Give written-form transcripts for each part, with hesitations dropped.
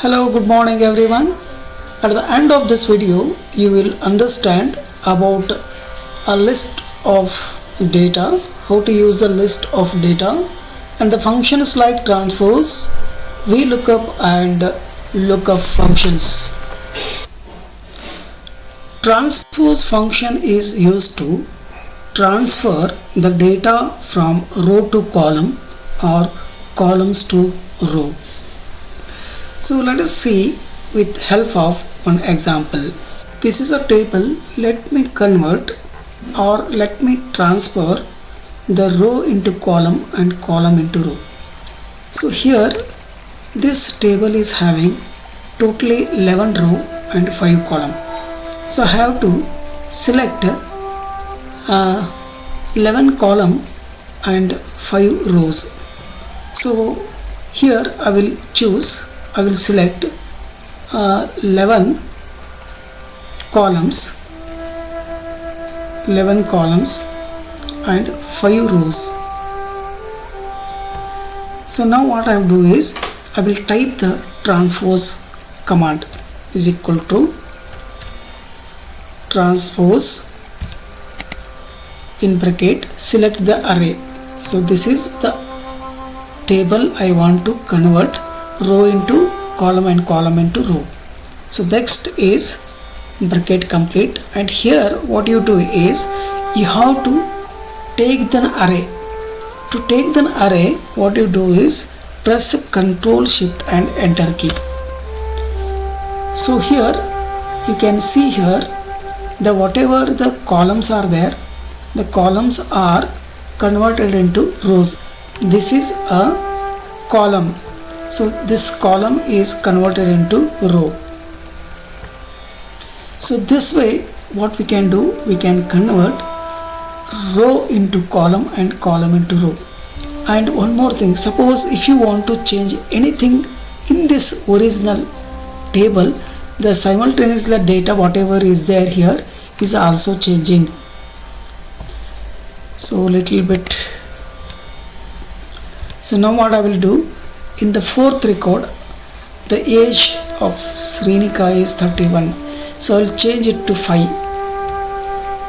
Hello, good morning everyone. At the end of this video, you will understand about a list of data, how to use the list of data and the functions like transpose, VLOOKUP and lookup functions. Transpose function is used to transfer the data from row to column or columns to row. So let us see with help of one example. This is a table. Let me convert or let me transfer the row into column and column into row. So here this table is having totally 11 row and 5 column. So I have to select 11 column and 5 rows. So here I will select 11 columns and 5 rows. So now what I will do is I will type the transpose command is equal to transpose in bracket select the array. So this is the table I want to convert row into column and column into row. So next is bracket complete, and here what you do is you have to take the array. To take the array, what you do is press Ctrl Shift and Enter key. So here you can see here the whatever the columns are there, the columns are converted into rows. This is a column. So this column is converted into row. So this way what we can do, we can convert row into column and column into row. And one more thing, suppose if you want to change anything in this original table, the simultaneously data whatever is there here is also changing. So little bit. So now what I will do, in the fourth record the age of Srinika is 31, so I will change it to 5.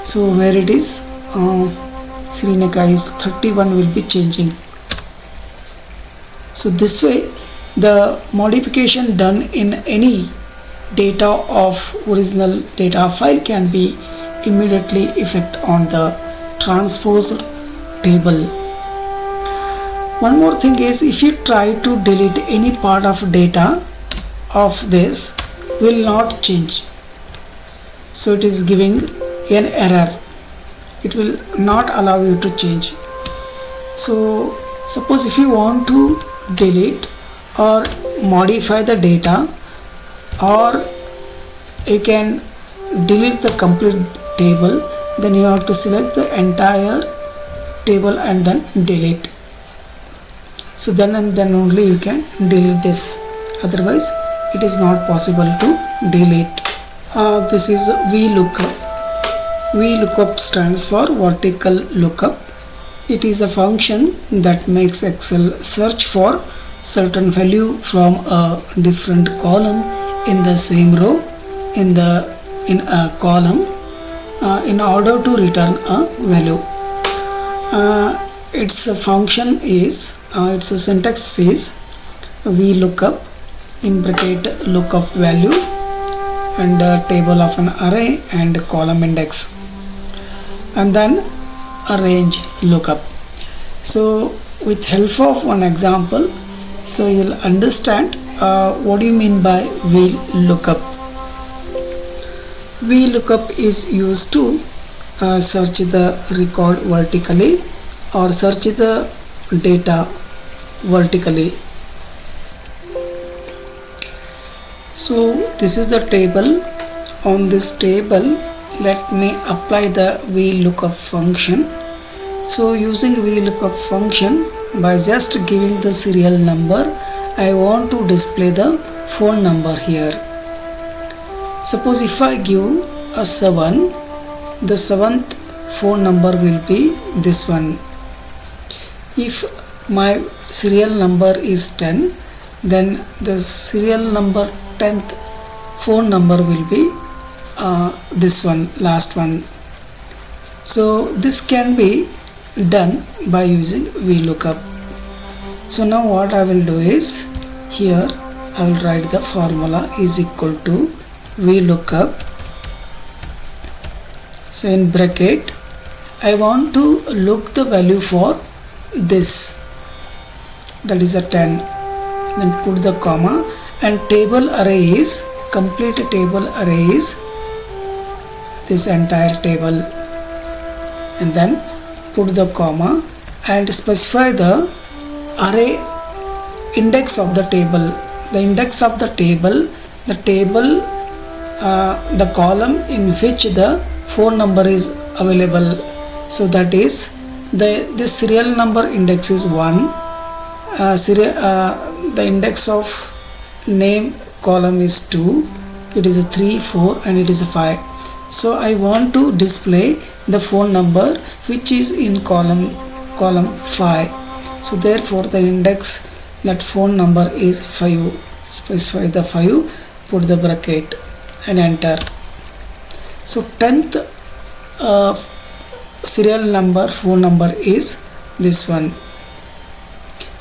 So where it is Srinika is 31 will be changing. So this way the modification done in any data of original data file can be immediately effect on the transposed table. One more thing is, if you try to delete any part of data of this, will not change. So it is giving an error. It will not allow you to change. So suppose if you want to delete or modify the data, or you can delete the complete table, then you have to select the entire table and then delete. So then and then only you can delete this, otherwise it is not possible to delete. This is VLOOKUP. VLOOKUP stands for vertical lookup. It is a function that makes Excel search for certain value from a different column in the same row in a column in order to return a value. Its a function is its a syntax is VLOOKUP in bracket lookup value and table of an array and column index, and then a range lookup. So with help of one example, so you will understand what do you mean by VLOOKUP. VLOOKUP is used to search the record vertically or search the data vertically. So this is the table. On this table, let me apply the VLOOKUP function. So using VLOOKUP function, by just giving the serial number, I want to display the phone number here. Suppose if I give a 7, the 7th phone number will be this one. If my serial number is 10, then the serial number 10th phone number will be this one, last one. So this can be done by using VLOOKUP. So now what I will do is, here I will write the formula is equal to VLOOKUP. So in bracket I want to look the value for this, that is a 10, then put the comma, and table array is, complete table array is this entire table, and then put the comma and specify the array index of the table. The index of the table, the column in which the phone number is available. So that is this serial number index is 1, the index of name column is 2, it is a 3, 4 and it is a 5. So I want to display the phone number which is in column 5. So therefore the index, that phone number is 5. Specify the 5, put the bracket and enter. So 10th serial number phone number is this one.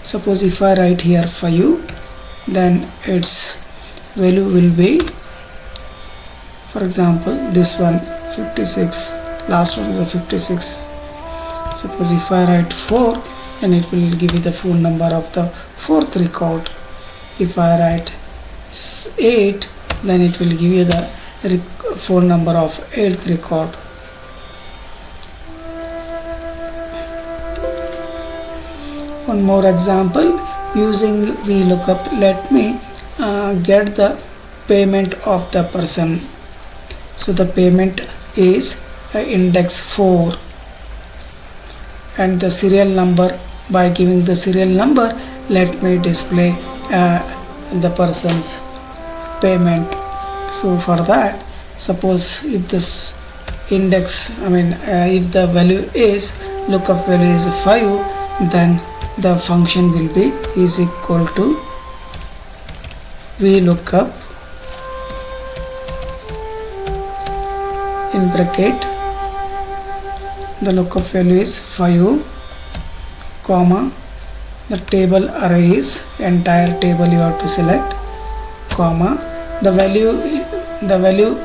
Suppose if I write here 5, then its value will be, for example, this one 56, last one is a 56. Suppose if I write 4, then it will give you the phone number of the 4th record. If I write 8, then it will give you the phone number of 8th record. One more example using VLOOKUP. Let me get the payment of the person. So the payment is index 4, and the serial number, by giving the serial number, let me display the person's payment. So for that, suppose if this index, if the value is, lookup value is 5, then the function will be is equal to VLOOKUP in bracket, the lookup value is 5, comma, the table array is entire table you have to select, comma, the value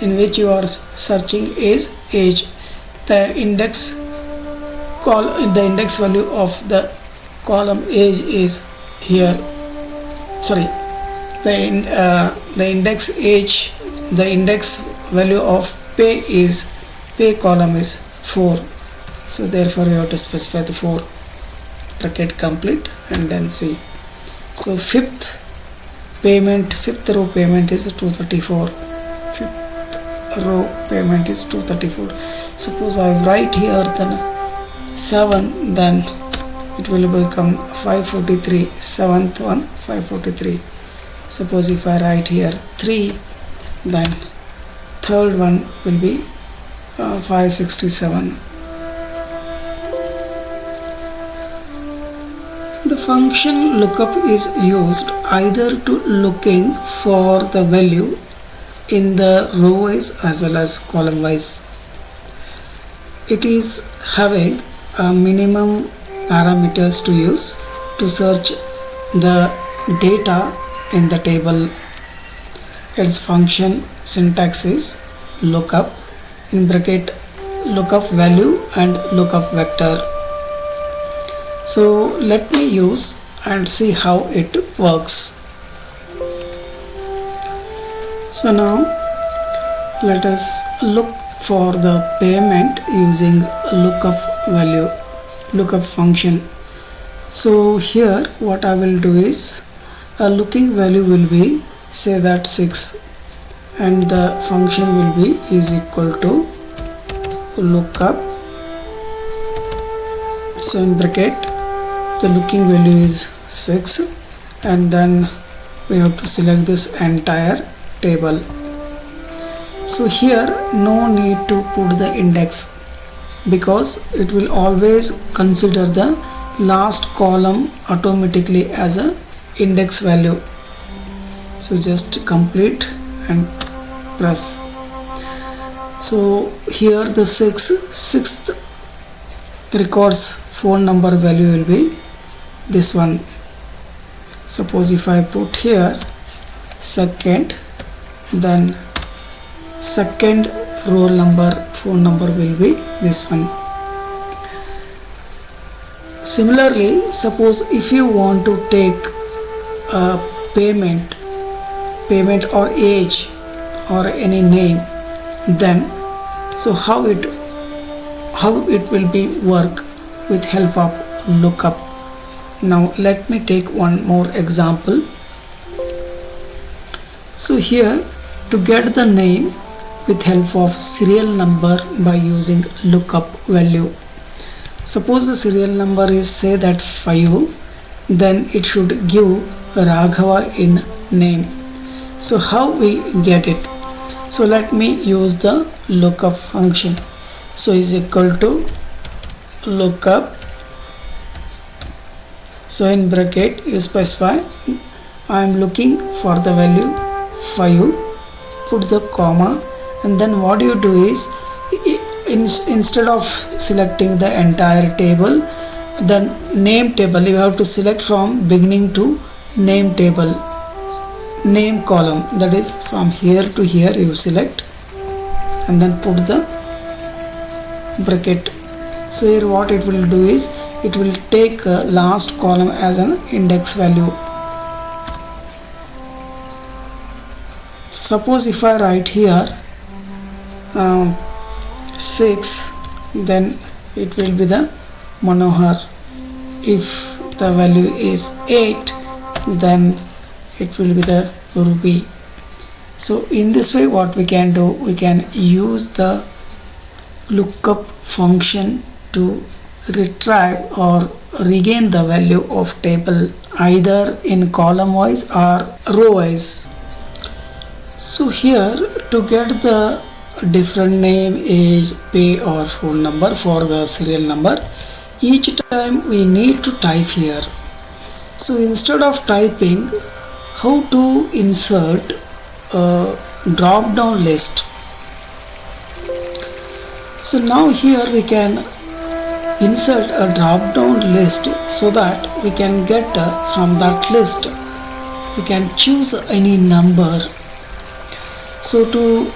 in which you are searching is age. The index value of the column age is here. Sorry, the index age, the index value of pay column is 4. So therefore you have to specify the 4. Bracket complete and then see. So fifth row payment is 234. Fifth row payment is 234. Suppose I write here then 7, then it will become 543. 7th one 543. Suppose if I write here 3, then third one will be 567. The function lookup is used either to looking for the value in the row wise as well as column wise. It is having a minimum parameters to use to search the data in the table. Its function syntax is lookup in bracket lookup value and lookup vector. So let me use and see how it works. So now let us look for the payment using lookup function. So here what I will do is, a looking value will be, say that 6, and the function will be is equal to lookup. So in bracket the looking value is 6, and then we have to select this entire table. So here no need to put the index, because it will always consider the last column automatically as a index value. So just complete and press. So here the sixth records phone number value will be this one. Suppose if I put here second, then second roll number phone number will be this one. Similarly, suppose if you want to take a payment or age or any name, then so how it will be work with help of lookup. Now let me take one more example. So here, to get the name with help of serial number by using lookup value. Suppose the serial number is say that 5, then it should give Raghava in name. So how we get it? So let me use the lookup function. So is equal to lookup. So in bracket you specify I am looking for the value 5, put the comma, and then what you do is instead of selecting the entire table, the name table you have to select from beginning to name table, name column, that is from here to here you select and then put the bracket. So here what it will do is it will take last column as an index value. Suppose if I write here 6, then it will be the Manohar. If the value is 8, then it will be the Ruby. So in this way what we can do, we can use the lookup function to retrieve or regain the value of table either in column wise or row wise. So here to get the different name, age, pay or phone number for the serial number, each time we need to type here. So instead of typing, how to insert a drop down list. So now here we can insert a drop down list so that we can get from that list we can choose any number. So to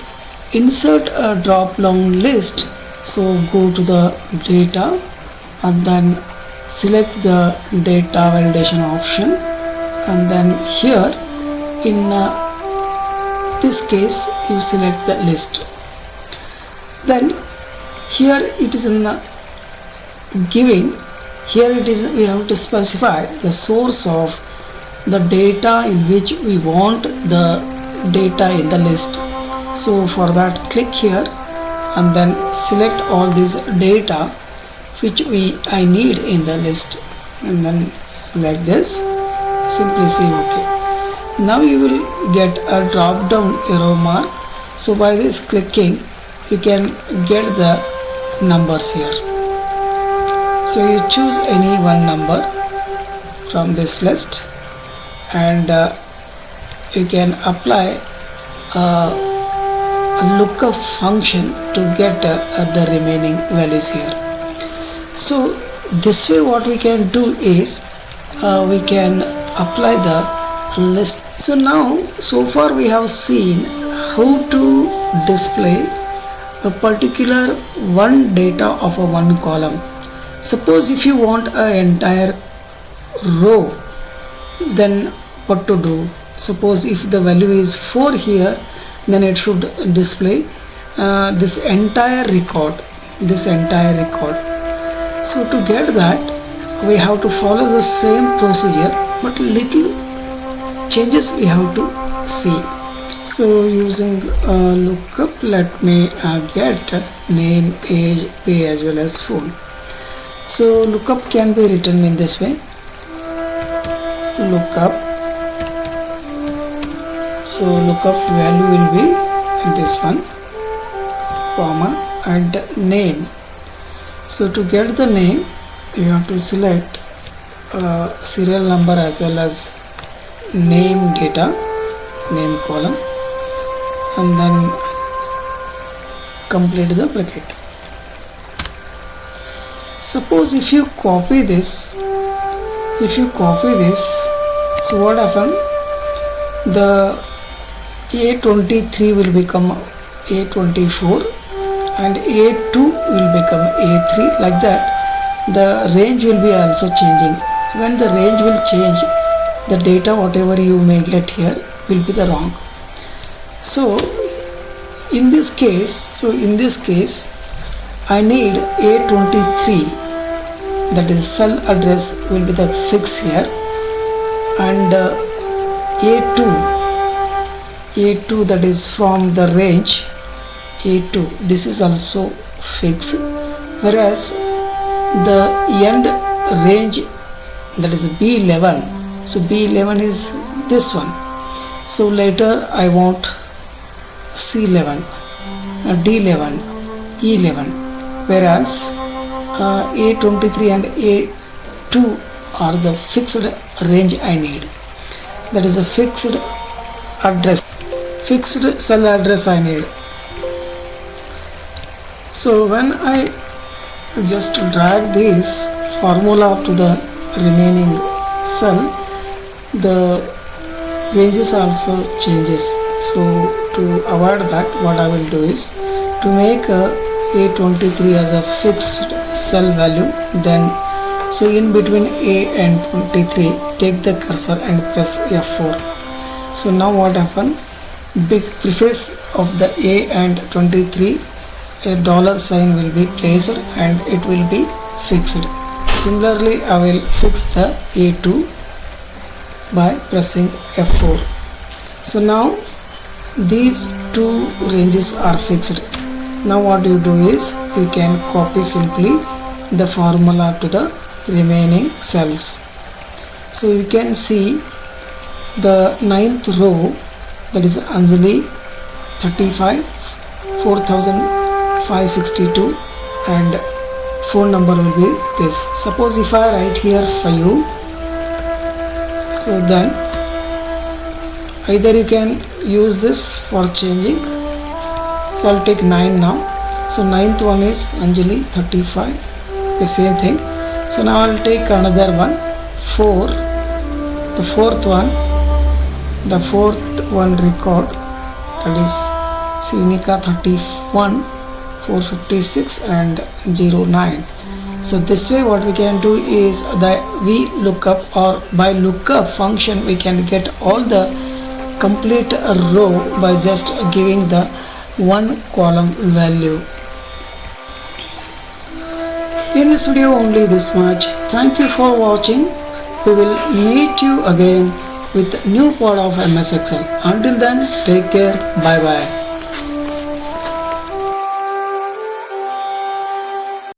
insert a drop down list, so go to the data and then select the data validation option, and then here in this case you select the list. Then here it is in giving, here it is we have to specify the source of the data in which we want the data in the list. So for that click here and then select all these data which I need in the list, and then select this, simply say OK. Now you will get a drop down arrow mark. So by this clicking you can get the numbers here. So you choose any one number from this list and you can apply a lookup function to get the remaining values here. So this way what we can do is we can apply the list. So now so far we have seen how to display a particular one data of a one column. Suppose if you want an entire row, then what to do? Suppose if the value is 4 here, then it should display this entire record. So to get that we have to follow the same procedure, but little changes we have to see. So using lookup, let me get name, age, pay as well as phone. So lookup can be written in this way, lookup. So lookup value will be this one, comma, and name. So to get the name you have to select serial number as well as name data, name column, and then complete the bracket. Suppose if you copy this, so what happen? The A23 will become A24 and A2 will become A3, like that. The range will be also changing. When the range will change, the data whatever you may get here will be the wrong. So in this case I need A23, that is cell address will be the fix here, and A2 that is from the range A2, this is also fixed, whereas the end range, that is B11, so B11 is this one. So later I want C11, D11, E11, whereas A23 and A2 are the fixed range I need, that is a fixed address, fixed cell address I need. So when I just drag this formula to the remaining cell, the ranges also changes. So to avoid that, what I will do is to make A23 as a fixed cell value, then so in between A and 23 take the cursor and press F4. So now what happened, big preface of the A and 23, a dollar sign will be placed and it will be fixed. Similarly I will fix the A2 by pressing F4. So now these two ranges are fixed. Now what you do is you can copy simply the formula to the remaining cells. So you can see the 9th row, that is Anjali 35 4562, and phone number will be this. Suppose if I write here 5, so then either you can use this for changing. So I'll take 9 now. So 9th one is Anjali 35, the same thing. So now I'll take another one 4, the fourth one record, that is Srinika 31 456 and 09. So this way what we can do is that we lookup, or by lookup function we can get all the complete row by just giving the one column value. In this video only this much. Thank you for watching. We will meet you again with new part of MS Excel. Until then, take care. Bye bye.